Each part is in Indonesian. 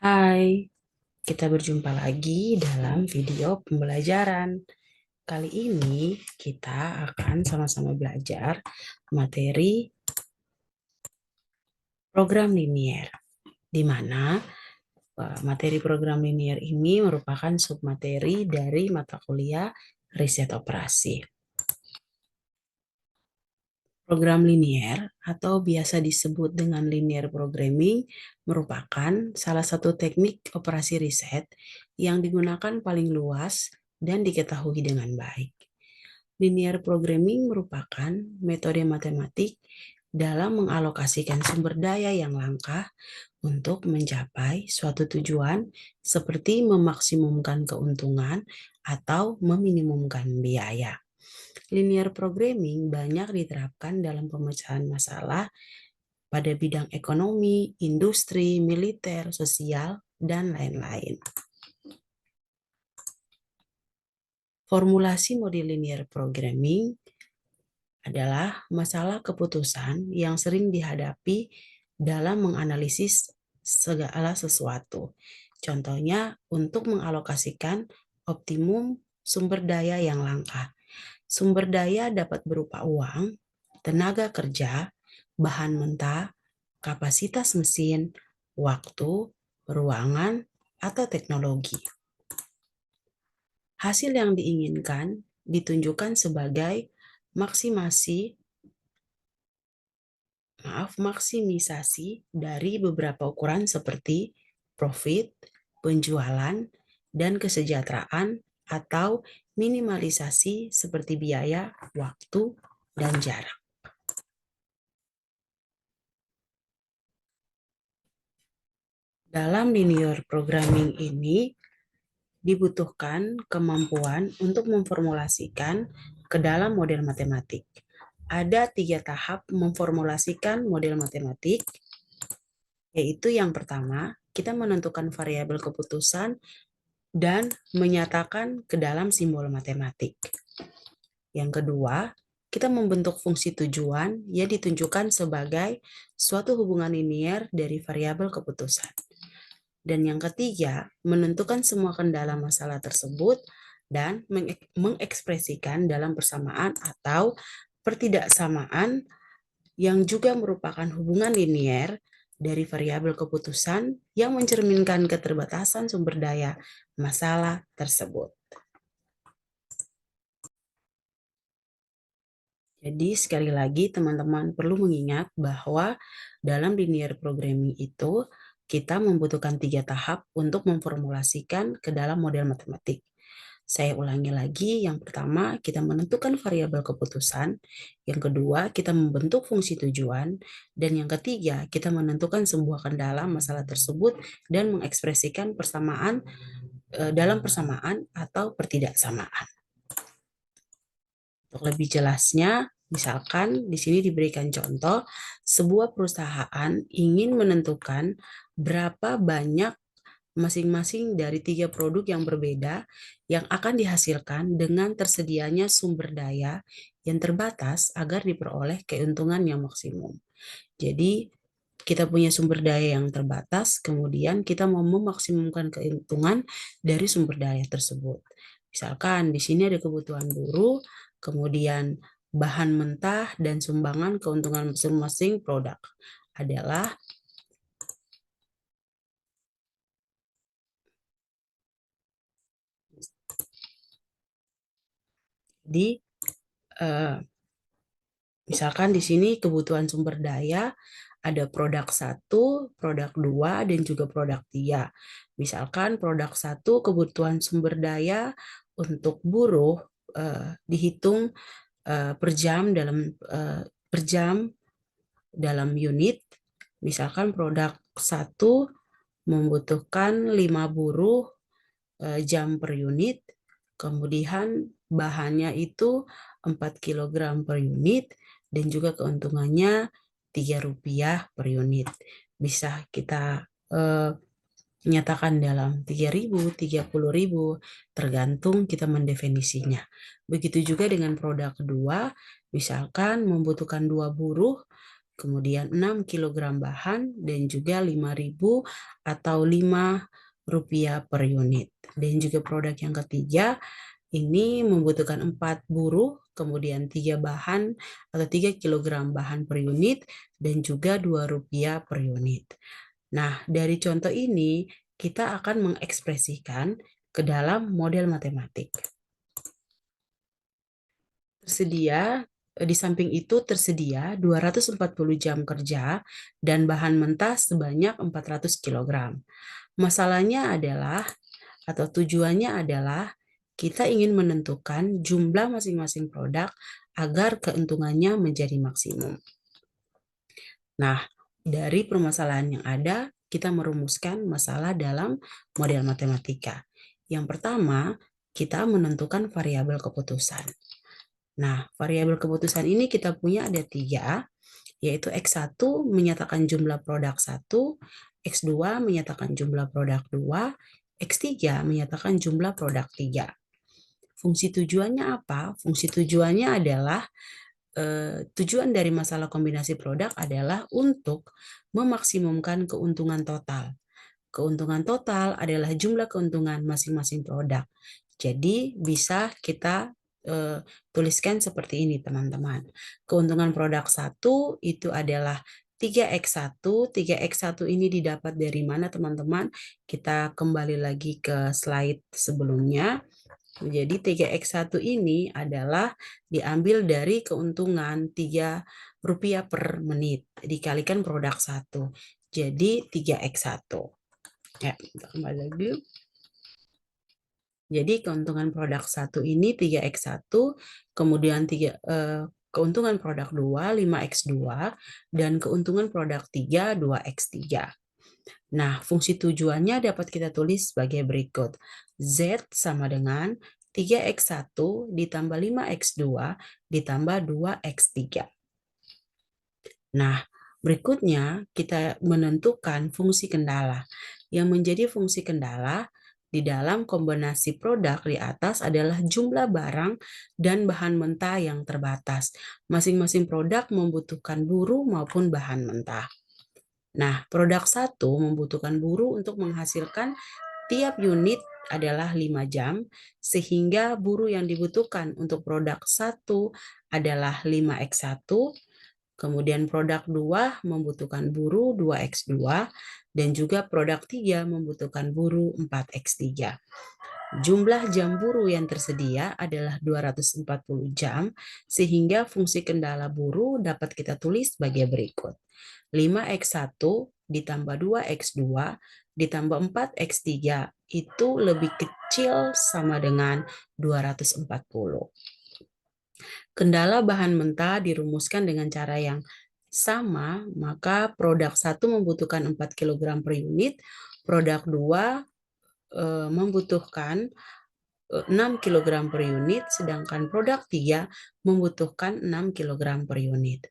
Hai, kita berjumpa lagi dalam video pembelajaran. Kali ini kita akan sama-sama belajar materi program linier, di mana materi program linier ini merupakan submateri dari mata kuliah riset operasi. Program linier atau biasa disebut dengan linear programming merupakan salah satu teknik operasi riset yang digunakan paling luas dan diketahui dengan baik. Linear programming merupakan metode matematik dalam mengalokasikan sumber daya yang langka untuk mencapai suatu tujuan seperti memaksimumkan keuntungan atau meminimumkan biaya. Linear programming banyak diterapkan dalam pemecahan masalah pada bidang ekonomi, industri, militer, sosial, dan lain-lain. Formulasi model linear programming adalah masalah keputusan yang sering dihadapi dalam menganalisis segala sesuatu. Contohnya, untuk mengalokasikan optimum sumber daya yang langka. Sumber daya dapat berupa uang, tenaga kerja, bahan mentah, kapasitas mesin, waktu, ruangan, atau teknologi. Hasil yang diinginkan ditunjukkan sebagai maksimisasi dari beberapa ukuran seperti profit, penjualan, dan kesejahteraan atau minimalisasi seperti biaya, waktu, dan jarak. Dalam linear programming ini dibutuhkan kemampuan untuk memformulasikan ke dalam model matematik. Ada 3 tahap memformulasikan model matematik, yaitu yang pertama, kita menentukan variabel keputusan dan menyatakan ke dalam simbol matematik. Yang kedua, kita membentuk fungsi tujuan yang ditunjukkan sebagai suatu hubungan linier dari variabel keputusan. Dan yang ketiga, menentukan semua kendala masalah tersebut dan mengekspresikan dalam persamaan atau pertidaksamaan yang juga merupakan hubungan linier dari variabel keputusan yang mencerminkan keterbatasan sumber daya masalah tersebut. Jadi sekali lagi teman-teman perlu mengingat bahwa dalam linear programming itu kita membutuhkan 3 tahap untuk memformulasikan ke dalam model matematik. Saya ulangi lagi, yang pertama kita menentukan variabel keputusan, yang kedua kita membentuk fungsi tujuan, dan yang ketiga kita menentukan sebuah kendala masalah tersebut dan mengekspresikan persamaan dalam persamaan atau pertidaksamaan. Untuk lebih jelasnya, misalkan di sini diberikan contoh, sebuah perusahaan ingin menentukan berapa banyak masing-masing dari 3 produk yang berbeda yang akan dihasilkan dengan tersedianya sumber daya yang terbatas agar diperoleh keuntungan yang maksimum. Jadi, kita punya sumber daya yang terbatas, kemudian kita mau memaksimumkan keuntungan dari sumber daya tersebut. Misalkan di sini ada kebutuhan buruh, kemudian bahan mentah dan sumbangan keuntungan masing-masing produk adalah misalkan di sini kebutuhan sumber daya ada produk 1, produk 2, dan juga produk 3. Misalkan produk 1 kebutuhan sumber daya untuk buruh dihitung per jam dalam unit. Misalkan produk 1 membutuhkan 5 buruh jam per unit, kemudian bahannya itu 4 kg per unit, dan juga keuntungannya Rp3 per unit. Bisa kita nyatakan dalam 3.000, 30.000, tergantung kita mendefinisinya. Begitu juga dengan produk kedua, misalkan membutuhkan 2 buruh kemudian 6 kg bahan, dan juga 5.000 atau Rp5 per unit. Dan juga produk yang ketiga, ini membutuhkan 4 buruh, kemudian 3 bahan atau 3 kg bahan per unit, dan juga Rp2 per unit. Nah, dari contoh ini, kita akan mengekspresikan ke dalam model matematik. Di samping itu tersedia 240 jam kerja dan bahan mentah sebanyak 400 kg. Masalahnya adalah, atau tujuannya adalah, kita ingin menentukan jumlah masing-masing produk agar keuntungannya menjadi maksimum. Nah, dari permasalahan yang ada, kita merumuskan masalah dalam model matematika. Yang pertama, kita menentukan variabel keputusan. Nah, variabel keputusan ini kita punya ada 3, yaitu X1 menyatakan jumlah produk 1, X2 menyatakan jumlah produk 2, X3 menyatakan jumlah produk 3. Fungsi tujuannya apa? Fungsi tujuannya adalah, tujuan dari masalah kombinasi produk adalah untuk memaksimumkan keuntungan total. Keuntungan total adalah jumlah keuntungan masing-masing produk. Jadi bisa kita tuliskan seperti ini, teman-teman. Keuntungan produk 1 itu adalah 3X1. 3X1 ini didapat dari mana, teman-teman? Kita kembali lagi ke slide sebelumnya. Jadi 3X1 ini adalah diambil dari keuntungan Rp3 per menit dikalikan produk 1. Jadi 3X1. Ya, kita kembali lagi. Jadi keuntungan produk 1 ini 3X1, kemudian keuntungan produk 2, 5X2, dan keuntungan produk 3, 2X3. Nah, fungsi tujuannya dapat kita tulis sebagai berikut. Z sama dengan 3X1 ditambah 5X2 ditambah 2X3. Nah, berikutnya kita menentukan fungsi kendala. Yang menjadi fungsi kendala di dalam kombinasi produk di atas adalah jumlah barang dan bahan mentah yang terbatas. Masing-masing produk membutuhkan buruh maupun bahan mentah. Nah, produk 1 membutuhkan buruh untuk menghasilkan tiap unit adalah 5 jam, sehingga buruh yang dibutuhkan untuk produk 1 adalah 5X1, kemudian produk 2 membutuhkan buruh 2X2, dan juga produk 3 membutuhkan buruh 4X3. Jumlah jam buruh yang tersedia adalah 240 jam, sehingga fungsi kendala buruh dapat kita tulis sebagai berikut. 5X1 ditambah 2X2 ditambah 4X3 itu lebih kecil sama dengan 240. Kendala bahan mentah dirumuskan dengan cara yang sama, maka produk 1 membutuhkan 4 kg per unit, produk 2 membutuhkan 6 kg per unit, sedangkan produk 3 membutuhkan 6 kg per unit.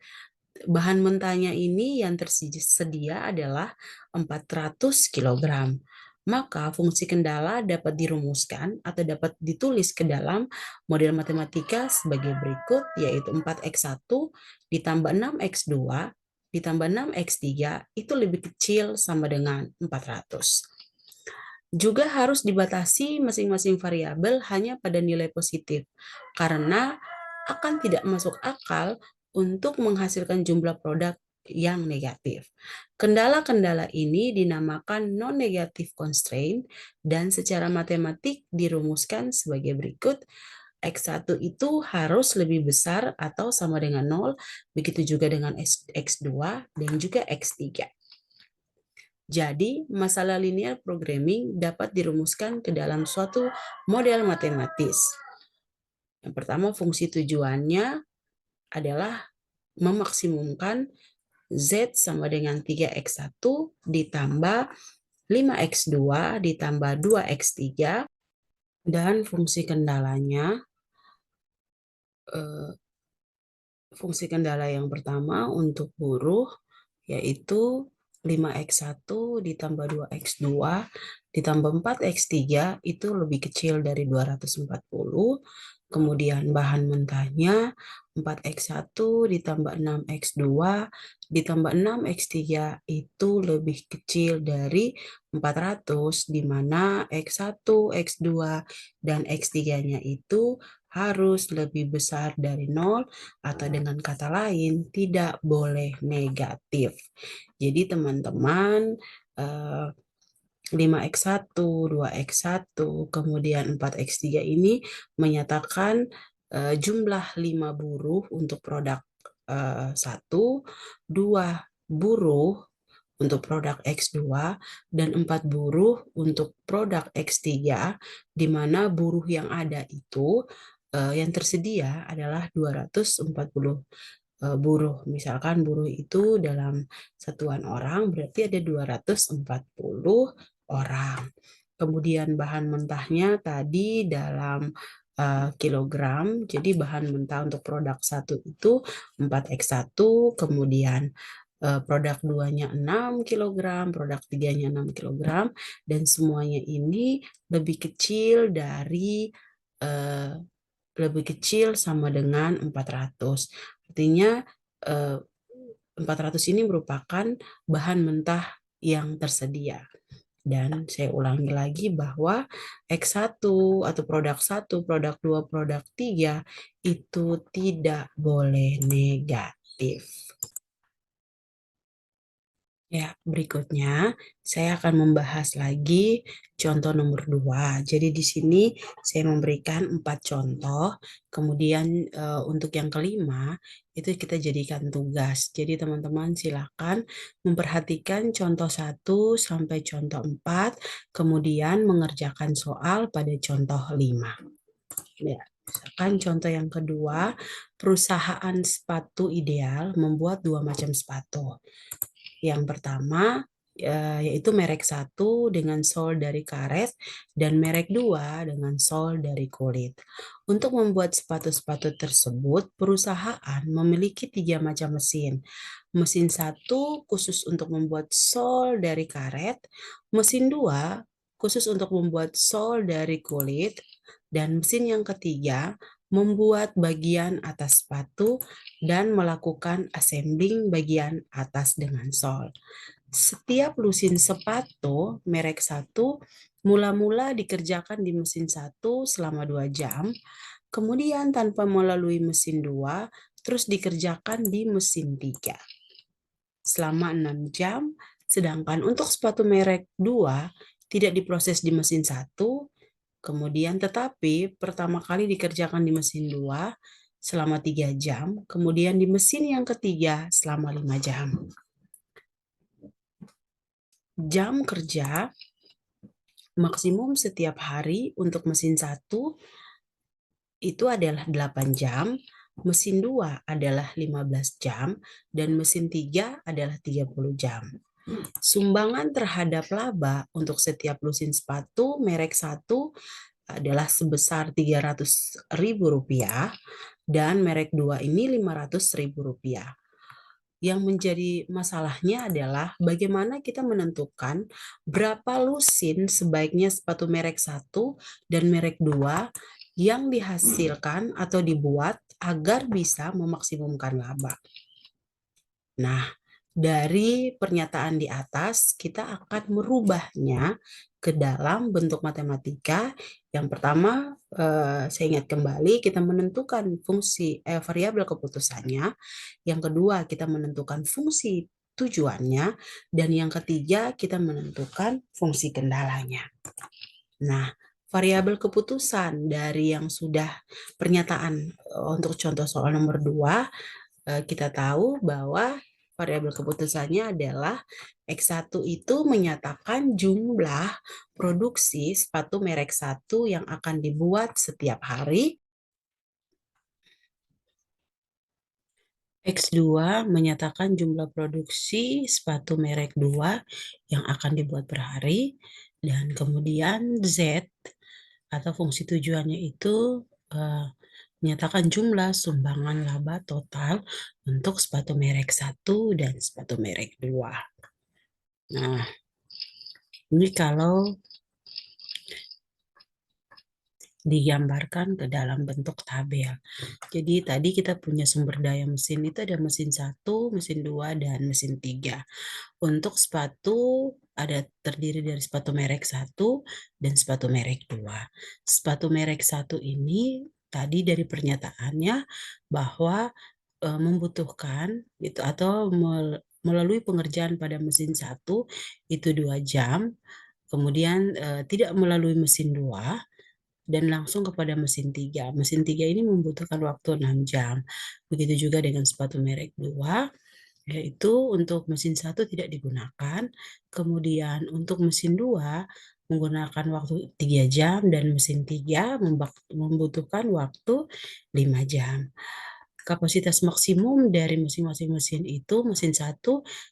Bahan mentahnya ini yang tersedia adalah 400 kg. Maka fungsi kendala dapat dirumuskan atau dapat ditulis ke dalam model matematika sebagai berikut, yaitu 4X1 ditambah 6X2 ditambah 6X3 itu lebih kecil sama dengan 400. Juga harus dibatasi masing-masing variabel hanya pada nilai positif, karena akan tidak masuk akal untuk menghasilkan jumlah produk yang negatif. Kendala-kendala ini dinamakan non-negative constraint dan secara matematik dirumuskan sebagai berikut. X1 itu harus lebih besar atau sama dengan 0, begitu juga dengan X2 dan juga X3. Jadi, masalah linear programming dapat dirumuskan ke dalam suatu model matematis. Yang pertama, fungsi tujuannya adalah memaksimumkan Z sama dengan 3X1 ditambah 5X2 ditambah 2X3, dan fungsi kendalanya, fungsi kendala yang pertama untuk buruh yaitu 5X1 ditambah 2X2 ditambah 4X3 itu lebih kecil dari 240, Kemudian bahan mentahnya 4x1 ditambah 6x2 ditambah 6x3 itu lebih kecil dari 400, di mana x1, x2, dan x3-nya itu harus lebih besar dari 0, atau dengan kata lain tidak boleh negatif. Jadi teman-teman, 5x1, 2x1, kemudian 4x3 ini menyatakan jumlah 5 buruh untuk produk 1, 2 buruh untuk produk X2, dan 4 buruh untuk produk X3, di mana buruh yang ada itu yang tersedia adalah 240 buruh. Misalkan buruh itu dalam satuan orang berarti ada 240 orang. Kemudian bahan mentahnya tadi dalam kilogram. Jadi bahan mentah untuk produk 1 itu 4x1, kemudian produk 2-nya 6 kilogram, produk 3-nya 6 kilogram, dan semuanya ini lebih kecil dari lebih kecil sama dengan 400. Artinya 400 ini merupakan bahan mentah yang tersedia. Dan saya ulangi lagi bahwa X1 atau produk 1, produk 2, produk 3 itu tidak boleh negatif. Ya, berikutnya saya akan membahas lagi contoh nomor 2. Jadi di sini saya memberikan 4 contoh, kemudian untuk yang kelima itu kita jadikan tugas. Jadi teman-teman silakan memperhatikan contoh 1 sampai contoh 4, kemudian mengerjakan soal pada contoh 5. Ya, misalkan contoh yang kedua, perusahaan sepatu ideal membuat 2 macam sepatu. Yang pertama yaitu merek 1 dengan sol dari karet dan merek 2 dengan sol dari kulit. Untuk membuat sepatu-sepatu tersebut, perusahaan memiliki 3 macam mesin. Mesin 1 khusus untuk membuat sol dari karet, mesin 2 khusus untuk membuat sol dari kulit, dan mesin yang ketiga membuat bagian atas sepatu dan melakukan assembling bagian atas dengan sol. Setiap lusin sepatu merek 1 mula-mula dikerjakan di mesin 1 selama 2 jam, kemudian tanpa melalui mesin 2, terus dikerjakan di mesin 3 selama 6 jam, sedangkan untuk sepatu merek 2 tidak diproses di mesin 1, kemudian tetapi pertama kali dikerjakan di mesin 2 selama 3 jam, kemudian di mesin yang ketiga selama 5 jam. Jam kerja maksimum setiap hari untuk mesin 1 itu adalah 8 jam, mesin 2 adalah 15 jam, dan mesin 3 adalah 30 jam. Sumbangan terhadap laba untuk setiap lusin sepatu merek 1 adalah sebesar Rp300.000 dan merek 2 ini Rp500.000. Yang menjadi masalahnya adalah bagaimana kita menentukan berapa lusin sebaiknya sepatu merek 1 dan merek 2 yang dihasilkan atau dibuat agar bisa memaksimumkan laba. Nah, dari pernyataan di atas, kita akan merubahnya ke dalam bentuk matematika. Yang pertama, saya ingat kembali, kita menentukan fungsi variabel keputusannya. Yang kedua, kita menentukan fungsi tujuannya. Dan yang ketiga, kita menentukan fungsi kendalanya. Nah, variabel keputusan dari yang sudah pernyataan untuk contoh soal nomor 2, kita tahu bahwa variabel keputusannya adalah X1 itu menyatakan jumlah produksi sepatu merek 1 yang akan dibuat setiap hari. X2 menyatakan jumlah produksi sepatu merek 2 yang akan dibuat per hari. Dan kemudian Z atau fungsi tujuannya itu menyatakan jumlah sumbangan laba total untuk sepatu merek 1 dan sepatu merek 2. Nah, ini kalau digambarkan ke dalam bentuk tabel. Jadi tadi kita punya sumber daya mesin itu ada mesin 1, mesin 2, dan mesin 3. Untuk sepatu ada terdiri dari sepatu merek 1 dan sepatu merek 2. Sepatu merek 1 ini tadi dari pernyataannya bahwa membutuhkan itu atau melalui pengerjaan pada mesin 1 itu 2 jam, kemudian tidak melalui mesin 2 dan langsung kepada mesin 3. Mesin 3 ini membutuhkan waktu 6 jam. Begitu juga dengan sepatu merek 2, yaitu untuk mesin 1 tidak digunakan, kemudian untuk mesin 2 menggunakan waktu 3 jam dan mesin 3 membutuhkan waktu 5 jam. Kapasitas maksimum dari masing-masing mesin itu, mesin 1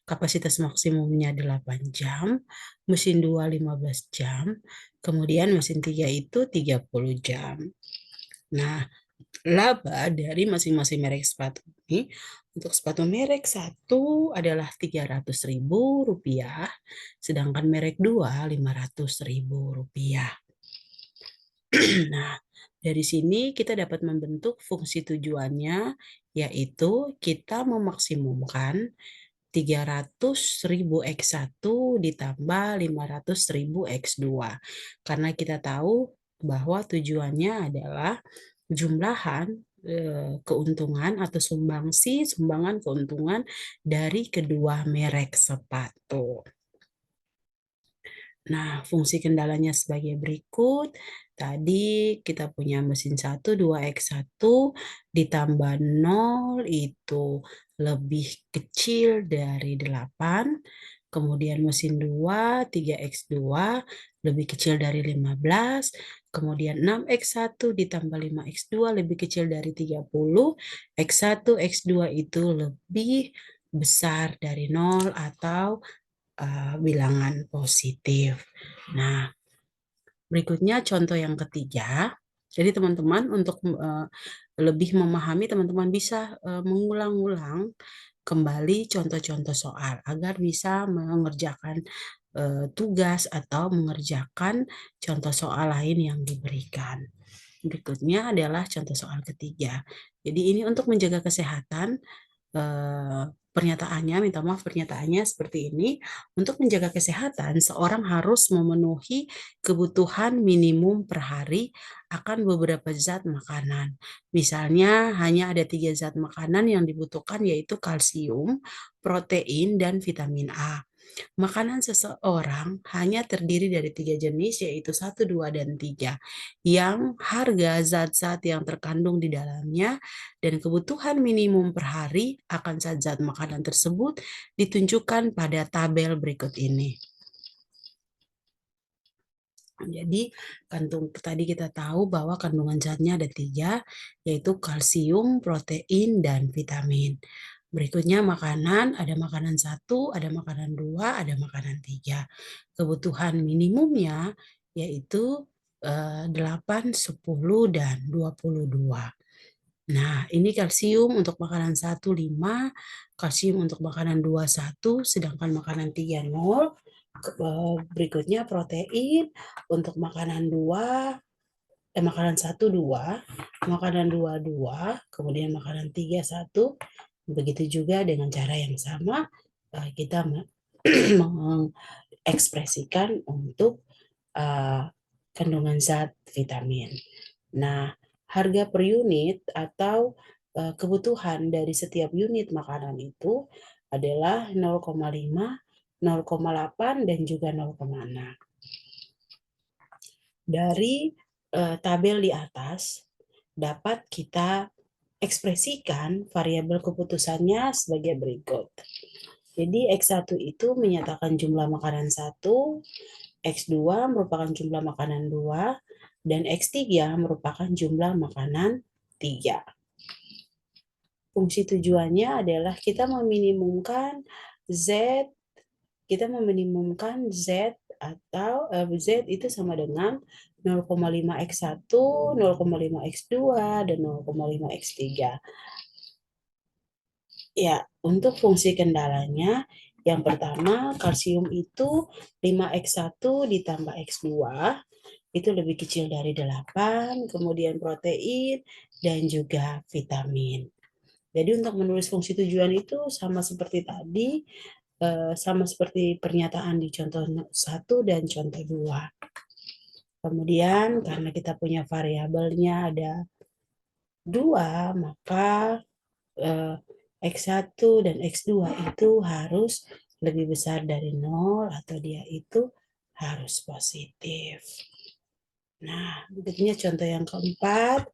kapasitas maksimumnya 8 jam, mesin 2 15 jam, kemudian mesin 3 itu 30 jam. Nah, laba dari masing-masing merek sepatu ini, untuk sepatu merek 1 adalah Rp300.000, sedangkan merek 2 Rp500.000. Nah, dari sini kita dapat membentuk fungsi tujuannya, yaitu kita memaksimumkan 300.000 X1 ditambah 500.000 X2. Karena kita tahu bahwa tujuannya adalah jumlahan keuntungan atau sumbangan keuntungan dari kedua merek sepatu. Nah, fungsi kendalanya sebagai berikut. Tadi kita punya mesin 1, 2x1 ditambah 0 itu lebih kecil dari 8. Kemudian mesin 2, 3x2 lebih kecil dari 15. Kemudian 6x1 ditambah 5x2 lebih kecil dari 30. X1, X2 itu lebih besar dari 0 atau bilangan positif. Nah, berikutnya contoh yang ketiga. Jadi teman-teman untuk lebih memahami, teman-teman bisa mengulang-ulang kembali contoh-contoh soal agar bisa mengerjakan tugas atau mengerjakan contoh soal lain yang diberikan. Berikutnya adalah contoh soal ketiga. Jadi ini untuk menjaga kesehatan, pernyataannya seperti ini. Untuk menjaga kesehatan, seorang harus memenuhi kebutuhan minimum per hari akan beberapa zat makanan. Misalnya hanya ada 3 zat makanan yang dibutuhkan, yaitu kalsium, protein, dan vitamin A. Makanan seseorang hanya terdiri dari 3 jenis, yaitu 1, 2, dan 3, yang harga zat-zat yang terkandung di dalamnya dan kebutuhan minimum per hari akan zat-zat makanan tersebut ditunjukkan pada tabel berikut ini. Jadi tadi kita tahu bahwa kandungan zatnya ada 3, yaitu kalsium, protein, dan vitamin. Berikutnya makanan, ada makanan 1, ada makanan 2, ada makanan 3. Kebutuhan minimumnya yaitu 8, 10, dan 22. Nah, ini kalsium untuk makanan 1, 5, kalsium untuk makanan 2, 1, sedangkan makanan 3, 0. Berikutnya protein untuk makanan 2, makanan 1, 2, makanan 2, 2, kemudian makanan 3, 1. Begitu juga dengan cara yang sama kita mengekspresikan untuk kandungan zat vitamin. Nah, harga per unit atau kebutuhan dari setiap unit makanan itu adalah 0,5, 0,8, dan juga 0,6. Dari tabel di atas dapat kita ekspresikan variabel keputusannya sebagai berikut. Jadi X1 itu menyatakan jumlah makanan 1, X2 merupakan jumlah makanan 2, dan X3 merupakan jumlah makanan 3. Fungsi tujuannya adalah kita meminimumkan Z atau Z itu sama dengan 0,5 X1, 0,5 X2, dan 0,5 X3. Ya, untuk fungsi kendalanya, yang pertama kalsium itu 5X1 ditambah X2, itu lebih kecil dari 8, kemudian protein, dan juga vitamin. Jadi untuk menulis fungsi tujuan itu sama seperti tadi, sama seperti pernyataan di contoh 1 dan contoh 2. Kemudian karena kita punya variabelnya ada 2, maka X1 dan X2 itu harus lebih besar dari 0 atau dia itu harus positif. Nah, berikutnya contoh yang keempat,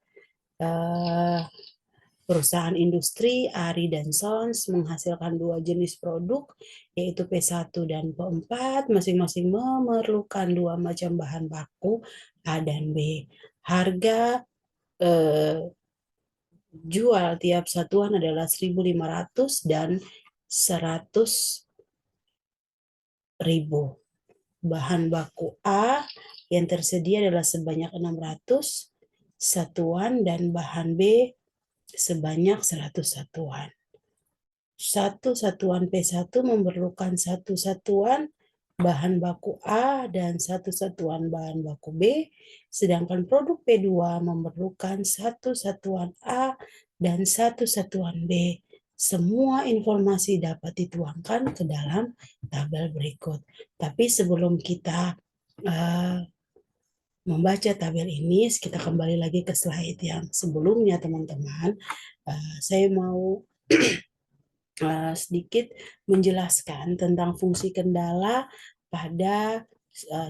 perusahaan industri Ari dan Sons menghasilkan 2 jenis produk, yaitu P1 dan P4, masing-masing memerlukan 2 macam bahan baku A dan B. Harga jual tiap satuan adalah 1.500 dan 100.000. Bahan baku A yang tersedia adalah sebanyak 600 satuan dan bahan B sebanyak 100 satuan. Satu satuan P1 memerlukan satu satuan bahan baku A dan satu satuan bahan baku B, sedangkan produk P2 memerlukan satu satuan A dan satu satuan B. Semua informasi dapat dituangkan ke dalam tabel berikut. Tapi sebelum kita membaca tabel ini, kita kembali lagi ke slide yang sebelumnya, teman-teman. Saya mau sedikit menjelaskan tentang fungsi kendala pada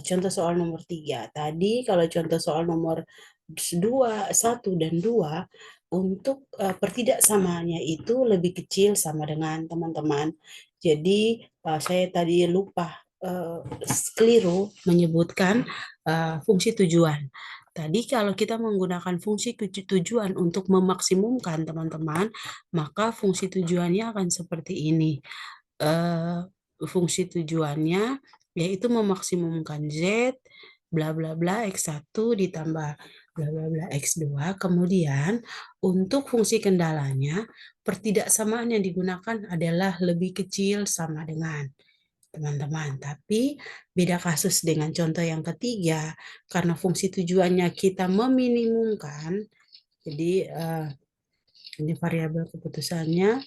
contoh soal nomor 3. Tadi kalau contoh soal nomor 2, 1 dan 2 untuk pertidaksamaannya itu lebih kecil sama dengan teman-teman. Jadi saya tadi lupa keliru menyebutkan fungsi tujuan. Tadi kalau kita menggunakan fungsi tujuan untuk memaksimumkan teman-teman, maka fungsi tujuannya akan seperti ini. Fungsi tujuannya yaitu memaksimumkan Z, bla bla bla, X1 ditambah bla bla bla X2. Kemudian untuk fungsi kendalanya, pertidaksamaan yang digunakan adalah lebih kecil sama dengan teman-teman. Tapi beda kasus dengan contoh yang ketiga, karena fungsi tujuannya kita meminimumkan, jadi ini variabel keputusannya,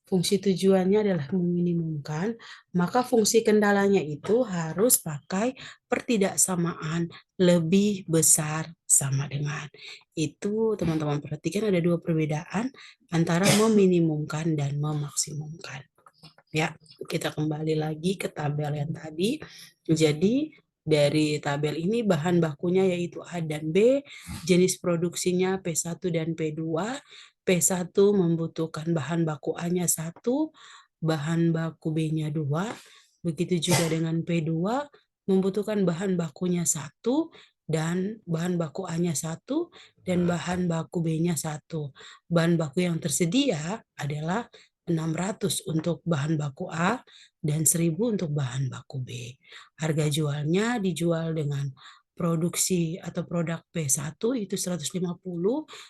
fungsi tujuannya adalah meminimumkan, maka fungsi kendalanya itu harus pakai pertidaksamaan lebih besar sama dengan. Itu teman-teman perhatikan ada 2 perbedaan antara meminimumkan dan memaksimumkan. Ya, kita kembali lagi ke tabel yang tadi. Jadi dari tabel ini bahan bakunya yaitu A dan B, jenis produksinya P1 dan P2. P1 membutuhkan bahan baku A-nya 1, bahan baku B-nya 2. Begitu juga dengan P2 membutuhkan bahan bakunya 1 dan bahan baku A-nya 1 dan bahan baku B-nya 1. Bahan baku yang tersedia adalah 600 untuk bahan baku A dan 1.000 untuk bahan baku B. Harga jualnya dijual dengan produksi atau produk P1 itu 150,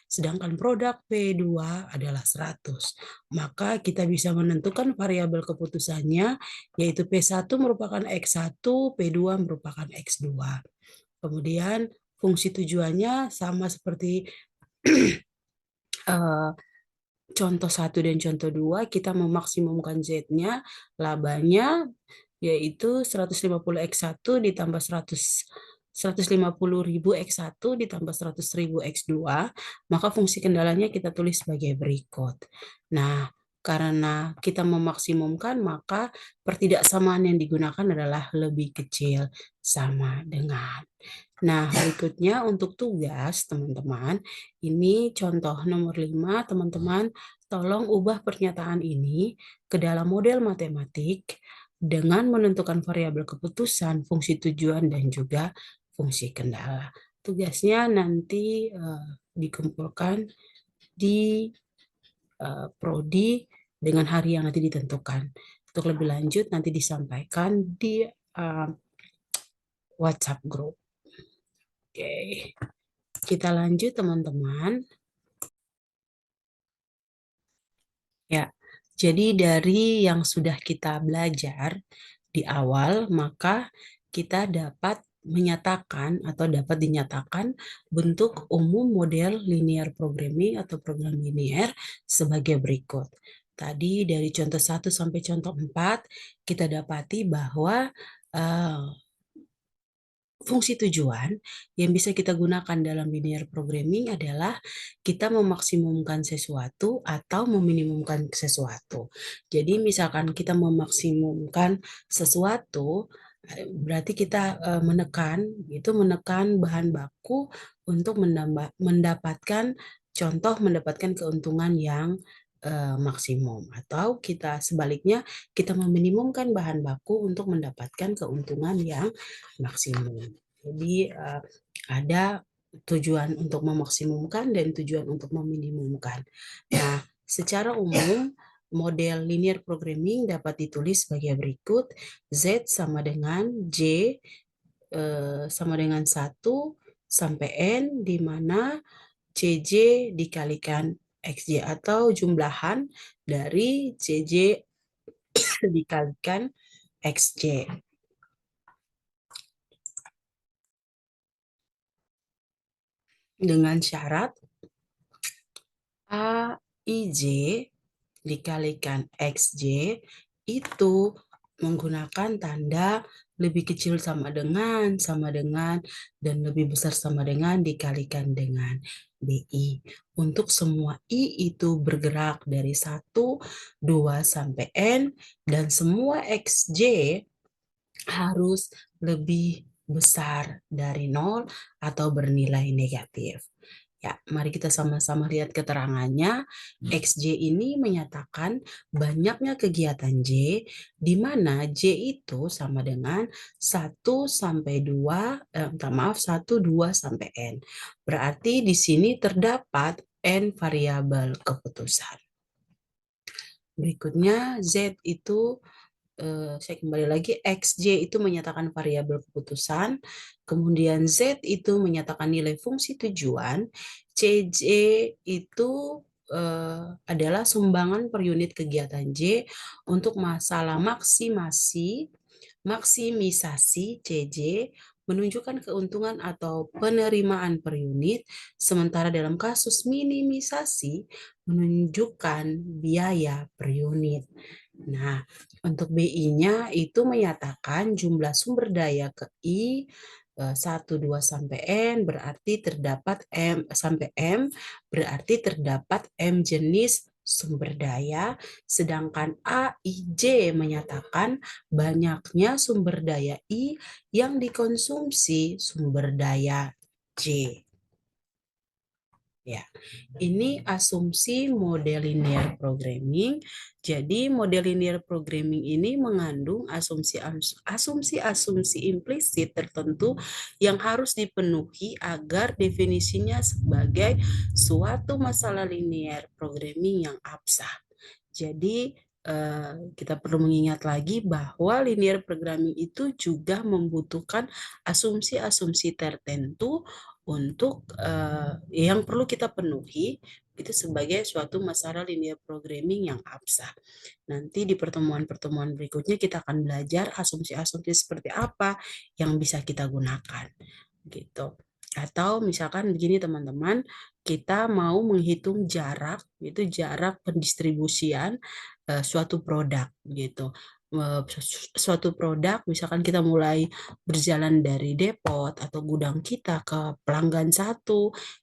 sedangkan produk P2 adalah 100. Maka kita bisa menentukan variabel keputusannya, yaitu P1 merupakan X1, P2 merupakan X2. Kemudian fungsi tujuannya sama seperti contoh 1 dan contoh 2, kita memaksimumkan Z-nya, labanya yaitu 150 X1 ditambah 150.000 X1 ditambah 100.000 X2, maka fungsi kendalanya kita tulis sebagai berikut. Nah, karena kita memaksimumkan, maka pertidaksamaan yang digunakan adalah lebih kecil sama dengan. Nah, berikutnya untuk tugas, teman-teman, ini contoh nomor 5, teman-teman, tolong ubah pernyataan ini ke dalam model matematik dengan menentukan variabel keputusan, fungsi tujuan, dan juga fungsi kendala. Tugasnya nanti dikumpulkan di prodi dengan hari yang nanti ditentukan. Untuk lebih lanjut nanti disampaikan di WhatsApp group. Oke, kita lanjut teman-teman. Ya, jadi dari yang sudah kita belajar di awal, maka kita dapat menyatakan atau dapat dinyatakan bentuk umum model linear programming atau program linear sebagai berikut. Tadi dari contoh 1 sampai contoh 4 kita dapati bahwa fungsi tujuan yang bisa kita gunakan dalam linear programming adalah kita memaksimumkan sesuatu atau meminimumkan sesuatu. Jadi misalkan kita memaksimumkan sesuatu, berarti kita menekan bahan baku untuk mendapatkan mendapatkan keuntungan yang maksimum, atau kita sebaliknya kita meminimumkan bahan baku untuk mendapatkan keuntungan yang maksimum. Jadi ada tujuan untuk memaksimumkan dan tujuan untuk meminimumkan. Nah, secara umum model linear programming dapat ditulis sebagai berikut. Z sama dengan J sama dengan 1 sampai N, di mana CJ dikalikan XJ atau jumlahan dari CJ dikalikan XJ. Dengan syarat AIJ dikalikan XJ itu menggunakan tanda lebih kecil sama dengan, dan lebih besar sama dengan dikalikan dengan BI. Untuk semua I itu bergerak dari 1, 2, sampai N, dan semua XJ harus lebih besar dari 0 atau bernilai negatif. Ya, mari kita sama-sama lihat keterangannya. XJ ini menyatakan banyaknya kegiatan J, di mana J itu sama dengan 1 sampai 2, 1, 2, sampai N. Berarti di sini terdapat N variabel keputusan. Berikutnya, Z itu saya kembali lagi, XJ itu menyatakan variabel keputusan, kemudian Z itu menyatakan nilai fungsi tujuan, CJ itu adalah sumbangan per unit kegiatan J untuk masalah maksimisasi CJ menunjukkan keuntungan atau penerimaan per unit, sementara dalam kasus minimisasi menunjukkan biaya per unit. Nah, untuk BI-nya itu menyatakan jumlah sumber daya ke I 1, 2, sampai N berarti terdapat M sampai M berarti terdapat M jenis sumber daya, sedangkan AIJ menyatakan banyaknya sumber daya I yang dikonsumsi sumber daya J. Ya, ini asumsi model linear programming. Jadi model linear programming ini mengandung asumsi-asumsi implisit tertentu yang harus dipenuhi agar definisinya sebagai suatu masalah linear programming yang absah. Jadi kita perlu mengingat lagi bahwa linear programming itu juga membutuhkan asumsi-asumsi tertentu untuk yang perlu kita penuhi itu sebagai suatu masalah linear programming yang absah. Nanti di pertemuan-pertemuan berikutnya kita akan belajar asumsi-asumsi seperti apa yang bisa kita gunakan. Gitu. Atau misalkan begini teman-teman, kita mau menghitung jarak, itu jarak pendistribusian suatu produk gitu. Suatu produk misalkan kita mulai berjalan dari depot atau gudang kita ke pelanggan 1,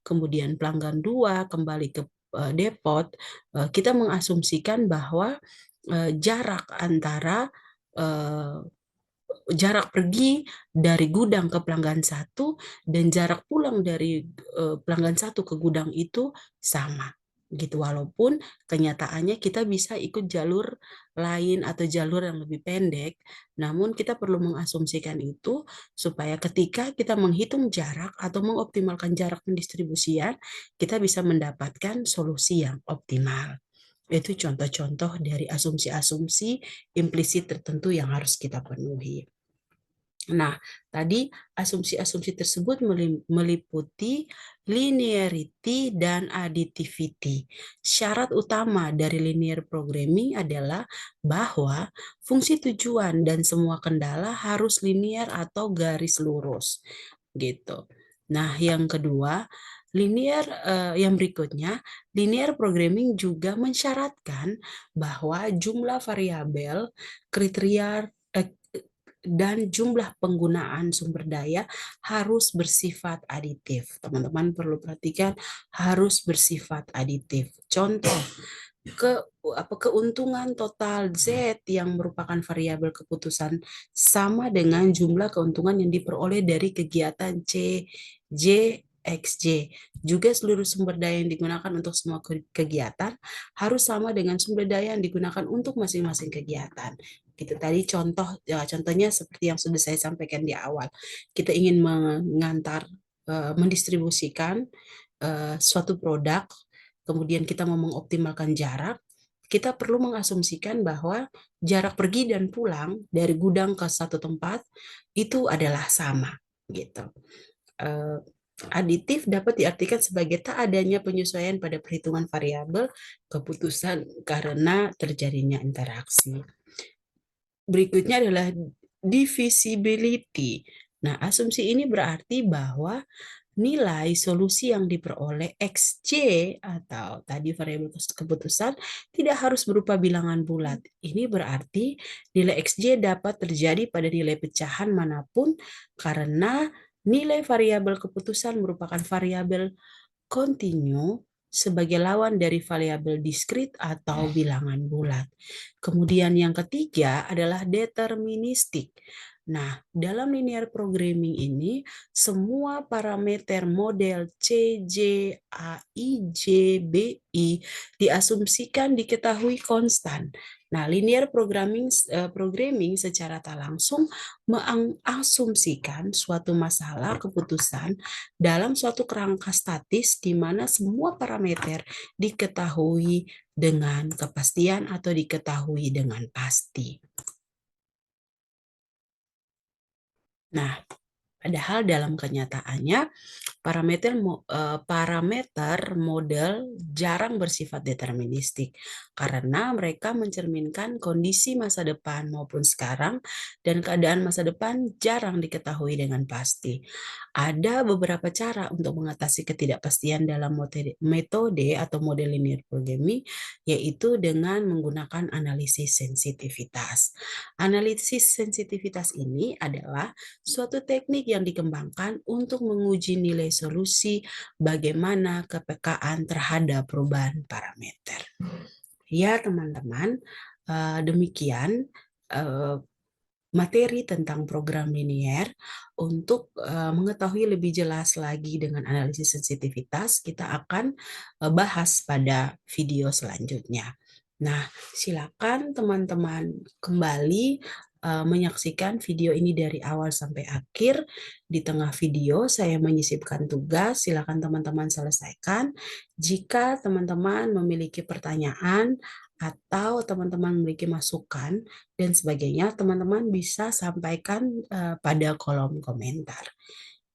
kemudian pelanggan 2, kembali ke depot, kita mengasumsikan bahwa jarak antara jarak pergi dari gudang ke pelanggan 1 dan jarak pulang dari pelanggan 1 ke gudang itu sama gitu, walaupun kenyataannya kita bisa ikut jalur lain atau jalur yang lebih pendek, namun kita perlu mengasumsikan itu supaya ketika kita menghitung jarak atau mengoptimalkan jarak pendistribusian, kita bisa mendapatkan solusi yang optimal. Itu contoh-contoh dari asumsi-asumsi implisit tertentu yang harus kita penuhi. Nah, tadi asumsi-asumsi tersebut meliputi linearity dan additivity. Syarat utama dari linear programming adalah bahwa fungsi tujuan dan semua kendala harus linear atau garis lurus, gitu. Nah, yang kedua, yang berikutnya, linear programming juga mensyaratkan bahwa jumlah variabel, kriteria dan jumlah penggunaan sumber daya harus bersifat aditif. Teman-teman perlu perhatikan harus bersifat aditif. Contoh, keuntungan total Z yang merupakan variabel keputusan sama dengan jumlah keuntungan yang diperoleh dari kegiatan C, J, XJ. Juga seluruh sumber daya yang digunakan untuk semua kegiatan harus sama dengan sumber daya yang digunakan untuk masing-masing kegiatan. Gitu tadi contohnya seperti yang sudah saya sampaikan di awal. Kita ingin mendistribusikan suatu produk, kemudian kita mau mengoptimalkan jarak, kita perlu mengasumsikan bahwa jarak pergi dan pulang dari gudang ke satu tempat itu adalah sama, gitu. Aditif dapat diartikan sebagai tak adanya penyesuaian pada perhitungan variabel keputusan karena terjadinya interaksi. Berikutnya adalah divisibility. Nah, asumsi ini berarti bahwa nilai solusi yang diperoleh XJ atau tadi variabel keputusan tidak harus berupa bilangan bulat. Ini berarti nilai XJ dapat terjadi pada nilai pecahan manapun karena nilai variabel keputusan merupakan variabel kontinu sebagai lawan dari variabel diskrit atau bilangan bulat. Kemudian yang ketiga adalah deterministik. Nah, dalam linear programming ini, semua parameter model C, J, A, I, J, B, I diasumsikan diketahui konstan. Nah, linear programming secara tak langsung mengasumsikan suatu masalah keputusan dalam suatu kerangka statis di mana semua parameter diketahui dengan kepastian atau diketahui dengan pasti. Nah, padahal dalam kenyataannya parameter model jarang bersifat deterministik karena mereka mencerminkan kondisi masa depan maupun sekarang dan keadaan masa depan jarang diketahui dengan pasti. Ada beberapa cara untuk mengatasi ketidakpastian dalam metode atau model linear programming, yaitu dengan menggunakan analisis sensitivitas. Analisis sensitivitas ini adalah suatu teknik yang dikembangkan untuk menguji nilai solusi bagaimana kepekaan terhadap perubahan parameter. Ya, teman-teman, demikian materi tentang program linear. Untuk mengetahui lebih jelas lagi dengan analisis sensitivitas, kita akan bahas pada video selanjutnya. Nah, silakan teman-teman kembali menyaksikan video ini dari awal sampai akhir. Di tengah video saya menyisipkan tugas, silakan teman-teman selesaikan. Jika teman-teman memiliki pertanyaan atau teman-teman memiliki masukan dan sebagainya, teman-teman bisa sampaikan pada kolom komentar.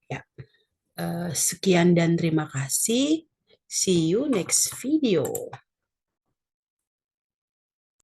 Ya, sekian dan terima kasih. See you next video.